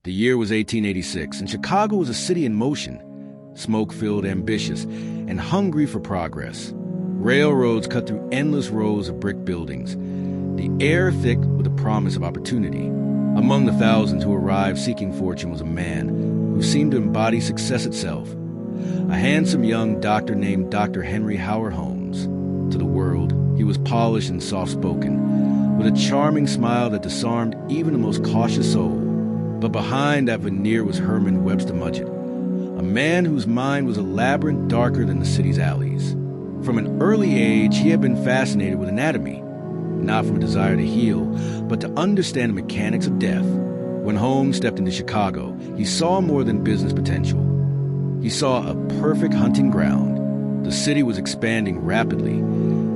The year was 1886, and Chicago was a city in motion, smoke-filled, ambitious, and hungry for progress. Railroads cut through endless rows of brick buildings, the air thick with the promise of opportunity. Among the thousands who arrived seeking fortune was a man who seemed to embody success itself, a handsome young doctor named Dr. Henry Howard Holmes. To the world, he was polished and soft-spoken, with a charming smile that disarmed even the most cautious soul. But behind that veneer was Herman Webster Mudgett, a man whose mind was a labyrinth darker than the city's alleys. From an early age, he had been fascinated with anatomy, not from a desire to heal, but to understand the mechanics of death. When Holmes stepped into Chicago, he saw more than business potential. He saw a perfect hunting ground. The city was expanding rapidly,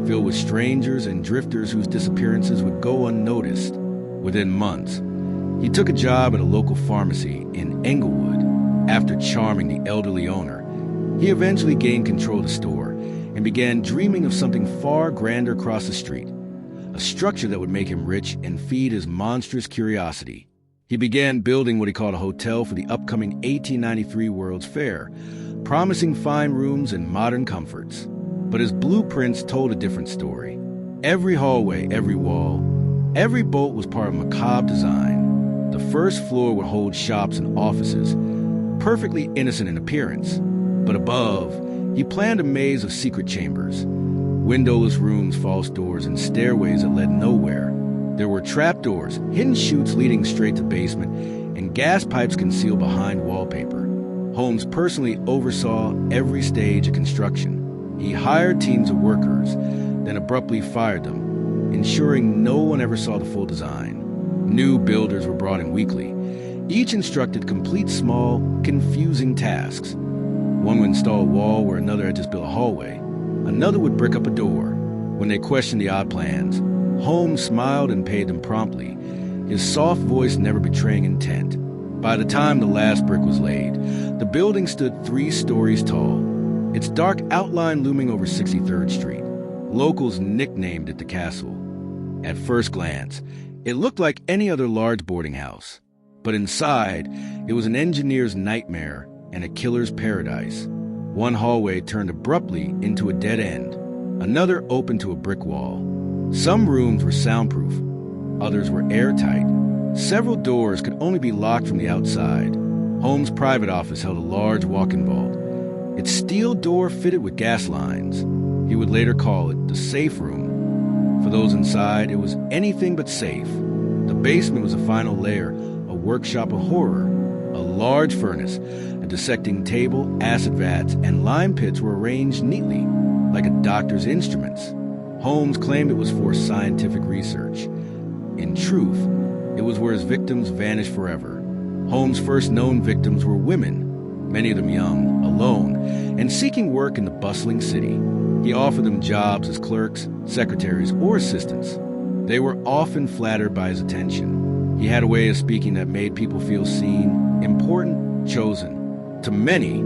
filled with strangers and drifters whose disappearances would go unnoticed. Within months, he took a job at a local pharmacy in Englewood. After charming the elderly owner, he eventually gained control of the store and began dreaming of something far grander across the street, a structure that would make him rich and feed his monstrous curiosity. He began building what he called a hotel for the upcoming 1893 World's Fair, promising fine rooms and modern comforts. But his blueprints told a different story. Every hallway, every wall, every bolt was part of a macabre design. The first floor would hold shops and offices, perfectly innocent in appearance. But above, he planned a maze of secret chambers, windowless rooms, false doors, and stairways that led nowhere. There were trapdoors, hidden chutes leading straight to the basement, and gas pipes concealed behind wallpaper. Holmes personally oversaw every stage of construction. He hired teams of workers, then abruptly fired them, ensuring no one ever saw the full design. New builders were brought in weekly, each instructed to complete small, confusing tasks. One would install a wall where another had just built a hallway. Another would brick up a door. When they questioned the odd plans, Holmes smiled and paid them promptly, his soft voice never betraying intent. By the time the last brick was laid, the building stood 3 stories tall, its dark outline looming over 63rd Street. Locals nicknamed it the Castle. At first glance, it looked like any other large boarding house. But inside, it was an engineer's nightmare and a killer's paradise. One hallway turned abruptly into a dead end. Another opened to a brick wall. Some rooms were soundproof. Others were airtight. Several doors could only be locked from the outside. Holmes' private office held a large walk-in vault, its steel door fitted with gas lines. He would later call it the safe room. For those inside, it was anything but safe. The basement was the final layer, a workshop of horror. A large furnace, a dissecting table, acid vats, and lime pits were arranged neatly, like a doctor's instruments. Holmes claimed it was for scientific research. In truth, it was where his victims vanished forever. Holmes' first known victims were women, many of them young, alone, and seeking work in the bustling city. He offered them jobs as clerks, secretaries, or assistants. They were often flattered by his attention. He had a way of speaking that made people feel seen, important, chosen. To many,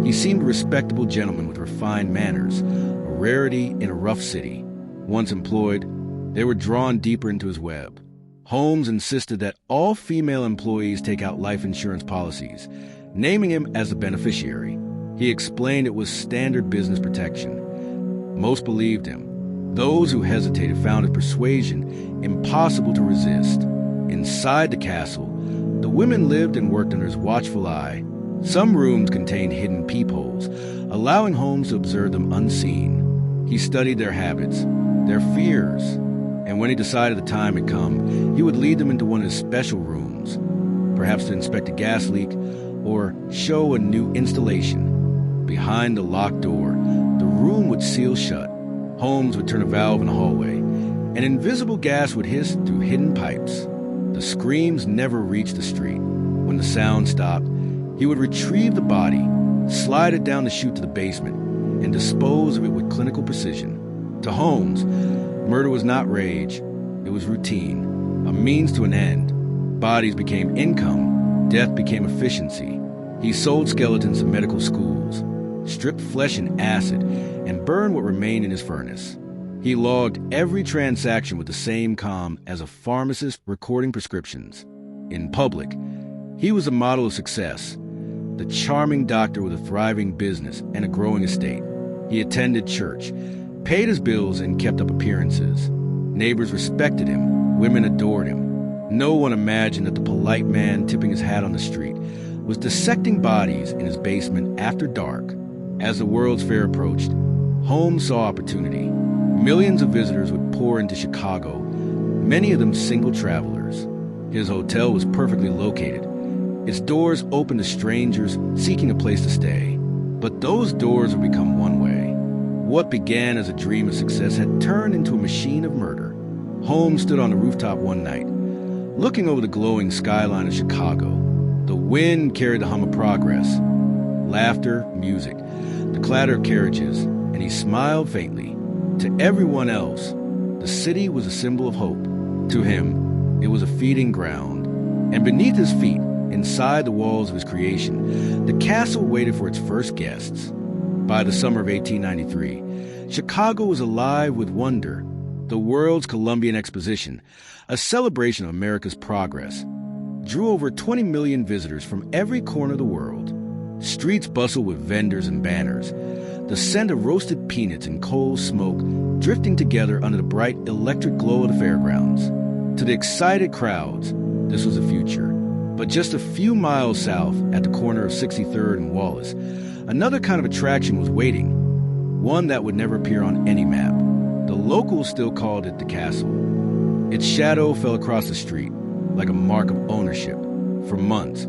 he seemed a respectable gentleman with refined manners, a rarity in a rough city. Once employed, they were drawn deeper into his web. Holmes insisted that all female employees take out life insurance policies, naming him as the beneficiary. He explained it was standard business protection. Most believed him. Those who hesitated found his persuasion impossible to resist. Inside the castle, the women lived and worked under his watchful eye. Some rooms contained hidden peepholes, allowing Holmes to observe them unseen. He studied their habits, their fears, and when he decided the time had come, he would lead them into one of his special rooms, perhaps to inspect a gas leak or show a new installation. Behind the locked door, the room would seal shut. Holmes would turn a valve in the hallway, and invisible gas would hiss through hidden pipes. The screams never reached the street. When the sound stopped, he would retrieve the body, slide it down the chute to the basement, and dispose of it with clinical precision. To Holmes, murder was not rage, it was routine, a means to an end. Bodies became income, death became efficiency. He sold skeletons to medical schools, stripped flesh in acid, and burned what remained in his furnace. He logged every transaction with the same calm as a pharmacist recording prescriptions. In public, He was a model of success, the charming doctor with a thriving business and a growing estate. He attended church, paid his bills, and kept up appearances. Neighbors respected him, women adored him. No one imagined that the polite man tipping his hat on the street was dissecting bodies in his basement after dark. As the World's Fair approached, Holmes saw opportunity. Millions of visitors would pour into Chicago, many of them single travelers. His hotel was perfectly located. Its doors opened to strangers seeking a place to stay. But those doors would become one-way. What began as a dream of success had turned into a machine of murder. Holmes stood on the rooftop one night, looking over the glowing skyline of Chicago. The wind carried the hum of progress, laughter, music, the clatter of carriages, and he smiled faintly. To everyone else, the city was a symbol of hope. To him, it was a feeding ground. And beneath his feet, inside the walls of his creation, the castle waited for its first guests. By the summer of 1893, Chicago was alive with wonder. The World's Columbian Exposition, a celebration of America's progress, drew over 20 million visitors from every corner of the world. Streets bustled with vendors and banners, the scent of roasted peanuts and coal smoke drifting together under the bright electric glow of the fairgrounds. To the excited crowds, this was the future. But just a few miles south, at the corner of 63rd and Wallace, another kind of attraction was waiting, one that would never appear on any map. The locals still called it the castle. Its shadow fell across the street, like a mark of ownership. For months,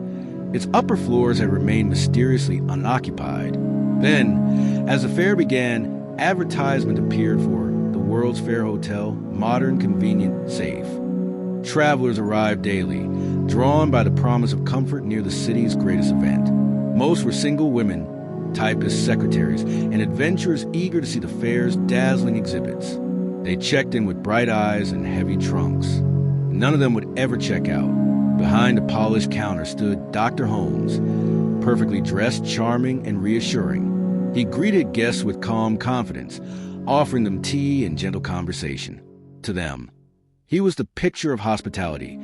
its upper floors had remained mysteriously unoccupied. Then, as the fair began, advertisement appeared for the World's Fair Hotel, modern, convenient, safe. Travelers arrived daily, drawn by the promise of comfort near the city's greatest event. Most were single women, typists, secretaries, and adventurers eager to see the fair's dazzling exhibits. They checked in with bright eyes and heavy trunks. None of them would ever check out. Behind a polished counter stood Dr. Holmes, perfectly dressed, charming, and reassuring. He greeted guests with calm confidence, offering them tea and gentle conversation. To them, he was the picture of hospitality,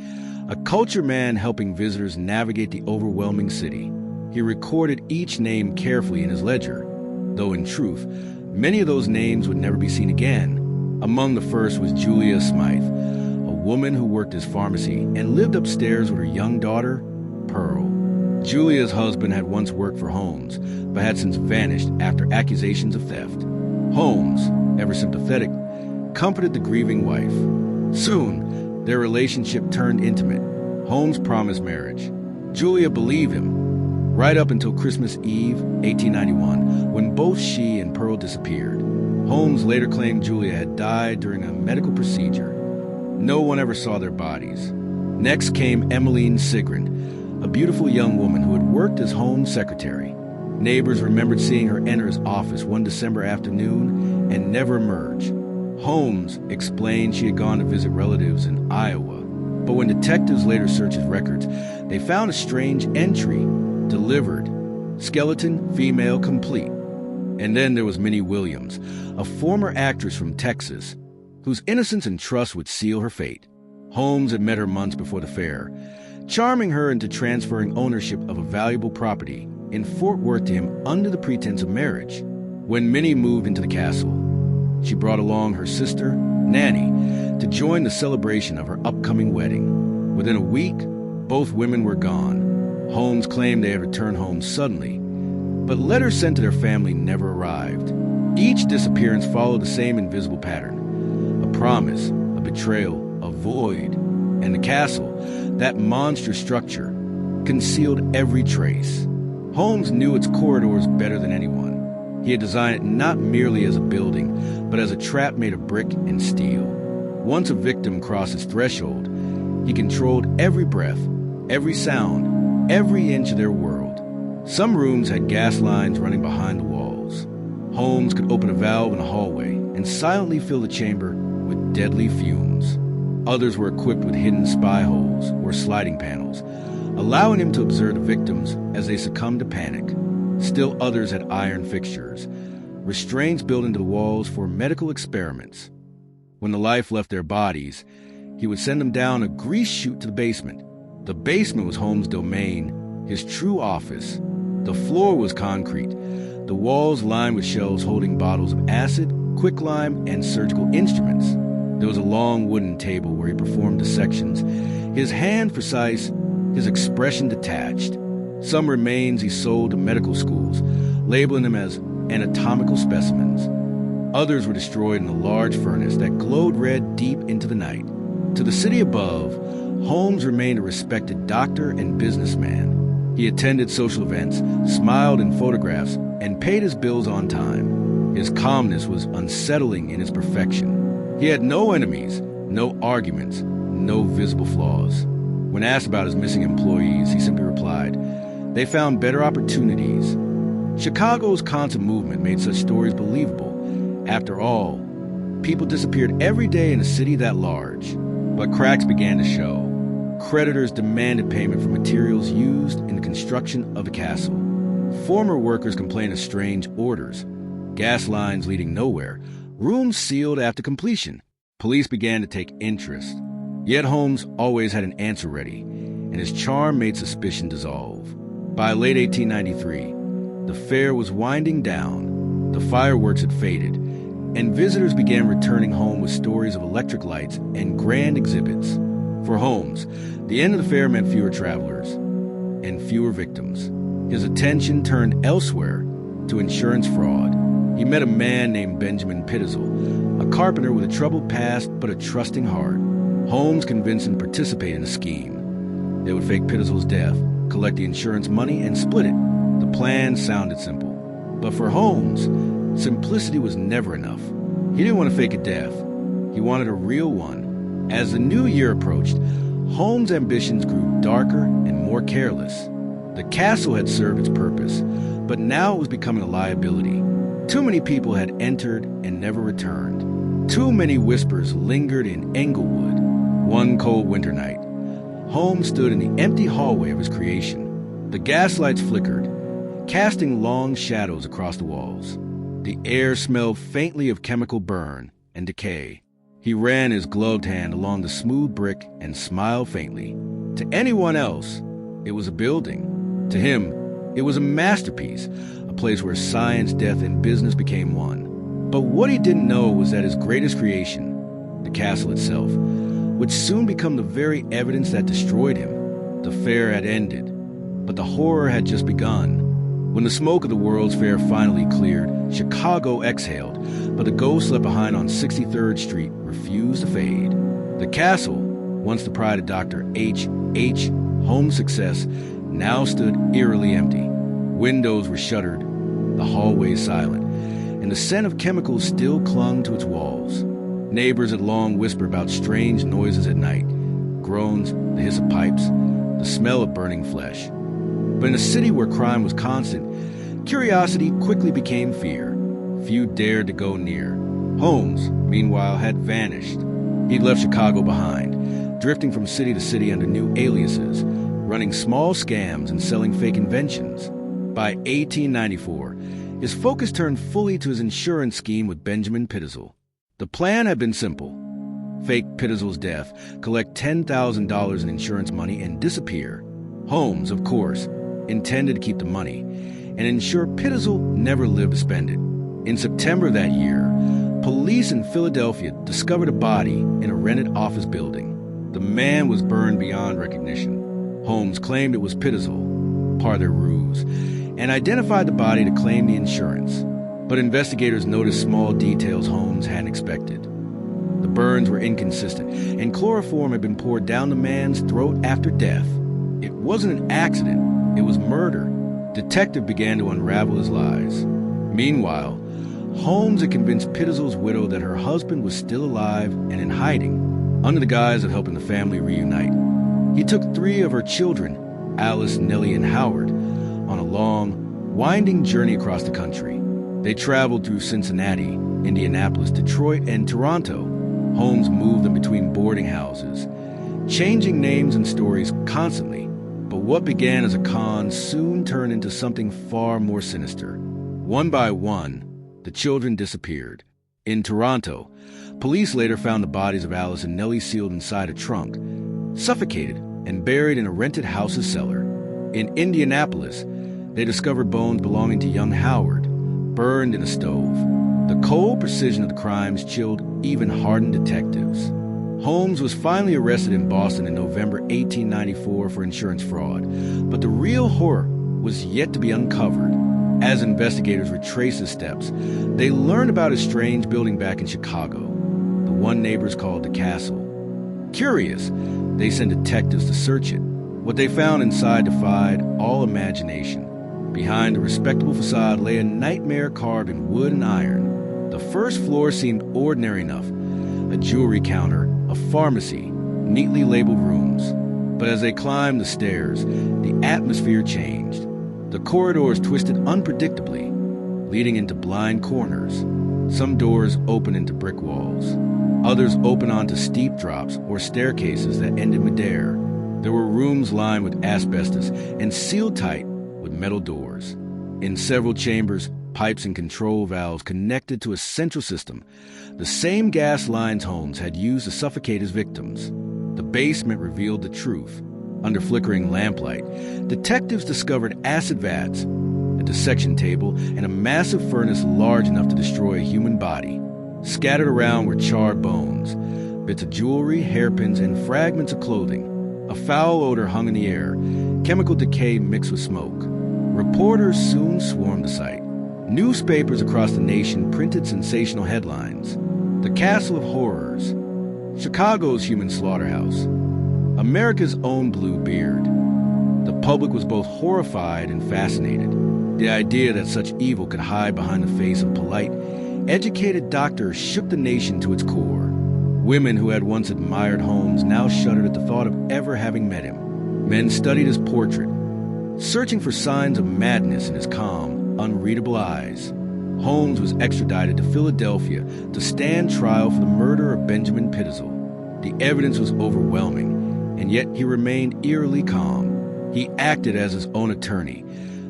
a culture man helping visitors navigate the overwhelming city. He recorded each name carefully in his ledger, though in truth, many of those names would never be seen again. Among the first was Julia Smythe, a woman who worked his pharmacy and lived upstairs with her young daughter, Pearl. Julia's husband had once worked for Holmes, but had since vanished after accusations of theft. Holmes, ever sympathetic, comforted the grieving wife. Soon, their relationship turned intimate. Holmes promised marriage. Julia believed him, right up until Christmas Eve, 1891, when both she and Pearl disappeared. Holmes later claimed Julia had died during a medical procedure. No one ever saw their bodies. Next came Emmeline Sigrin, a beautiful young woman who had worked as Holmes' secretary. Neighbors remembered seeing her enter his office one December afternoon and never emerge. Holmes explained she had gone to visit relatives in Iowa, but when detectives later searched his records, they found a strange entry: delivered, skeleton, female, complete. And then there was Minnie Williams, a former actress from Texas, whose innocence and trust would seal her fate. Holmes had met her months before the fair, charming her into transferring ownership of a valuable property in Fort Worth to him under the pretense of marriage. When Minnie moved into the castle, she brought along her sister, Nanny, to join the celebration of her upcoming wedding. Within a week, both women were gone. Holmes claimed they had returned home suddenly, but letters sent to their family never arrived. Each disappearance followed the same invisible pattern: a promise, a betrayal, a void. And the castle, that monstrous structure, concealed every trace. Holmes knew its corridors better than anyone. He had designed it not merely as a building, but as a trap made of brick and steel. Once a victim crossed its threshold, he controlled every breath, every sound, every inch of their world. Some rooms had gas lines running behind the walls. Holmes could open a valve in a hallway and silently fill the chamber with deadly fumes. Others were equipped with hidden spy holes or sliding panels, allowing him to observe the victims as they succumbed to panic. Still others had iron fixtures, restraints built into the walls for medical experiments. When the life left their bodies, he would send them down a grease chute to the basement, The basement was Holmes' domain, his true office. The floor was concrete, the walls lined with shelves holding bottles of acid, quicklime, and surgical instruments. There was a long wooden table where he performed dissections, his hand precise, his expression detached. Some remains he sold to medical schools, labeling them as anatomical specimens. Others were destroyed in a large furnace that glowed red deep into the night. To the city above, Holmes remained a respected doctor and businessman. He attended social events, smiled in photographs, and paid his bills on time. His calmness was unsettling in its perfection. He had no enemies, no arguments, no visible flaws. When asked about his missing employees, he simply replied, "They found better opportunities." Chicago's constant movement made such stories believable. After all, people disappeared every day in a city that large. But cracks began to show. Creditors demanded payment for materials used in the construction of the castle. Former workers complained of strange orders, gas lines leading nowhere, rooms sealed after completion. Police began to take interest. Yet Holmes always had an answer ready, and his charm made suspicion dissolve. By late 1893, the fair was winding down, the fireworks had faded, and visitors began returning home with stories of electric lights and grand exhibits. For Holmes, the end of the fair meant fewer travelers and fewer victims. His attention turned elsewhere, to insurance fraud. He met a man named Benjamin Pitzel, a carpenter with a troubled past but a trusting heart. Holmes convinced him to participate in a scheme. They would fake Pitzel's death, collect the insurance money, and split it. The plan sounded simple. But for Holmes, simplicity was never enough. He didn't want to fake a death. He wanted a real one. As the new year approached, Holmes' ambitions grew darker and more careless. The castle had served its purpose, but now it was becoming a liability. Too many people had entered and never returned. Too many whispers lingered in Englewood. One cold winter night, Holmes stood in the empty hallway of his creation. The gaslights flickered, casting long shadows across the walls. The air smelled faintly of chemical burn and decay. He ran his gloved hand along the smooth brick and smiled faintly. To anyone else, it was a building. To him, it was a masterpiece, a place where science, death, and business became one. But what he didn't know was that his greatest creation, the castle itself, would soon become the very evidence that destroyed him. The fair had ended, but the horror had just begun. When the smoke of the World's Fair finally cleared, Chicago exhaled, but the ghost left behind on 63rd Street refused to fade. The castle, once the pride of Dr. Holmes' success, now stood eerily empty. Windows were shuttered, the hallways silent, and the scent of chemicals still clung to its walls. Neighbors had long whispered about strange noises at night, groans, the hiss of pipes, the smell of burning flesh. But in a city where crime was constant, curiosity quickly became fear. Few dared to go near. Holmes, meanwhile, had vanished. He'd left Chicago behind, drifting from city to city under new aliases, running small scams and selling fake inventions. By 1894, his focus turned fully to his insurance scheme with Benjamin Pitzel. The plan had been simple. Fake Pitzel's death, collect $10,000 in insurance money, and disappear. Holmes, of course, intended to keep the money and ensure Pitzel never lived to spend it. In September that year, police in Philadelphia discovered a body in a rented office building. The man was burned beyond recognition. Holmes claimed it was Pitzel, part of their ruse, and identified the body to claim the insurance. But investigators noticed small details Holmes hadn't expected. The burns were inconsistent, and chloroform had been poured down the man's throat after death. It wasn't an accident, it was murder. Detective began to unravel his lies. Meanwhile, Holmes had convinced Pitzel's widow that her husband was still alive and in hiding, under the guise of helping the family reunite. He took 3 of her children, Alice, Nellie, and Howard, on a long, winding journey across the country. They traveled through Cincinnati, Indianapolis, Detroit, and Toronto. Holmes moved them between boarding houses, changing names and stories constantly. But what began as a con soon turned into something far more sinister. One by one, the children disappeared. In Toronto, police later found the bodies of Alice and Nellie sealed inside a trunk, suffocated and buried in a rented house's cellar. In Indianapolis, they discovered bones belonging to young Howard, burned in a stove. The cold precision of the crimes chilled even hardened detectives. Holmes was finally arrested in Boston in November 1894 for insurance fraud, but the real horror was yet to be uncovered. As investigators retraced his steps, they learned about his strange building back in Chicago, the one neighbors called the Castle. Curious, they sent detectives to search it. What they found inside defied all imagination. Behind the respectable facade lay a nightmare carved in wood and iron. The first floor seemed ordinary enough, a jewelry counter, a pharmacy, neatly labeled rooms. But as they climbed the stairs, the atmosphere changed. The corridors twisted unpredictably, leading into blind corners. Some doors opened into brick walls. Others opened onto steep drops or staircases that ended midair. There were rooms lined with asbestos and sealed tight with metal doors. In several chambers, pipes and control valves connected to a central system, the same gas lines Holmes had used to suffocate his victims. The basement revealed the truth. Under flickering lamplight, detectives discovered acid vats, a dissection table, and a massive furnace large enough to destroy a human body. Scattered around were charred bones, bits of jewelry, hairpins, and fragments of clothing. A foul odor hung in the air, chemical decay mixed with smoke. Reporters soon swarmed the site. Newspapers across the nation printed sensational headlines. The Castle of Horrors, Chicago's human slaughterhouse, America's own Bluebeard. The public was both horrified and fascinated. The idea that such evil could hide behind the face of polite, educated doctors shook the nation to its core. Women who had once admired Holmes now shuddered at the thought of ever having met him. Men studied his portrait, searching for signs of madness in his calm, unreadable eyes. Holmes was extradited to Philadelphia to stand trial for the murder of Benjamin Pitzel. The evidence was overwhelming, and yet he remained eerily calm. He acted as his own attorney,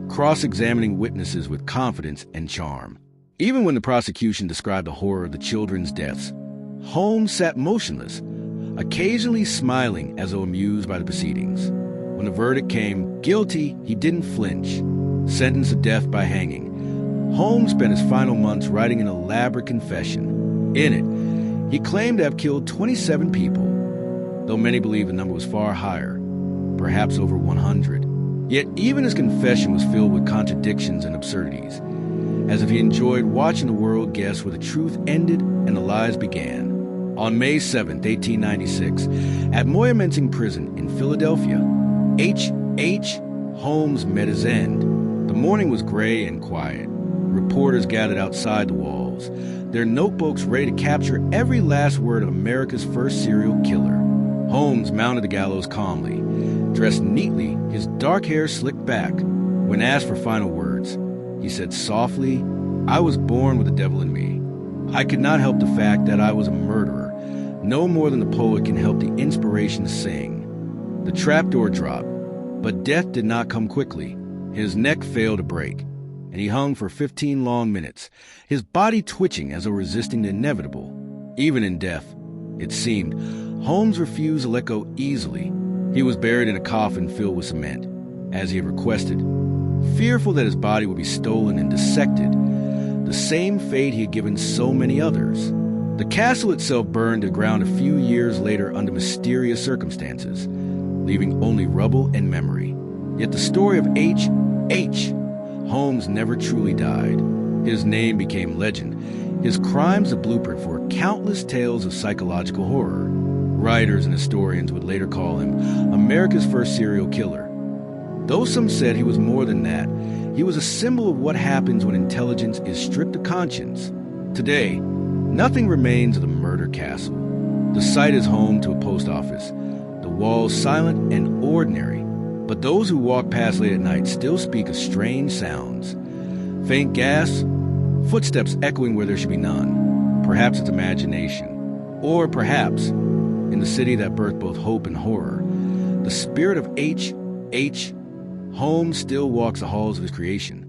cross-examining witnesses with confidence and charm. Even when the prosecution described the horror of the children's deaths, Holmes sat motionless, occasionally smiling as though amused by the proceedings. When the verdict came guilty, he didn't flinch. Sentenced to death by hanging, Holmes spent his final months writing an elaborate confession. In it, he claimed to have killed 27 people, though many believe the number was far higher, perhaps over 100. Yet even his confession was filled with contradictions and absurdities, as if he enjoyed watching the world guess where the truth ended and the lies began. On May 7, 1896, at Moyamensing Prison in Philadelphia, H. Holmes met his end. The morning was gray and quiet. Reporters gathered outside the walls, their notebooks ready to capture every last word of America's first serial killer. Holmes mounted the gallows calmly, dressed neatly, his dark hair slicked back. When asked for final words, he said softly, "I was born with the devil in me. I could not help the fact that I was a murderer, no more than the poet can help the inspiration to sing." The trapdoor dropped, but death did not come quickly. His neck failed to break, and he hung for 15 long minutes, his body twitching as though resisting the inevitable. Even in death, it seemed, Holmes refused to let go easily. He was buried in a coffin filled with cement, as he had requested, fearful that his body would be stolen and dissected, the same fate he had given so many others. The castle itself burned to the ground a few years later under mysterious circumstances, leaving only rubble and memory. Yet the story of H. Holmes never truly died. His name became legend, his crimes a blueprint for countless tales of psychological horror. Writers and historians would later call him America's first serial killer. Though some said he was more than that, he was a symbol of what happens when intelligence is stripped of conscience. Today, nothing remains of the murder castle. The site is home to a post office, the walls silent and ordinary, but those who walk past late at night still speak of strange sounds. Faint gas, footsteps echoing where there should be none. Perhaps it's imagination. Or perhaps, in the city that birthed both hope and horror, the spirit of H. Holmes still walks the halls of his creation.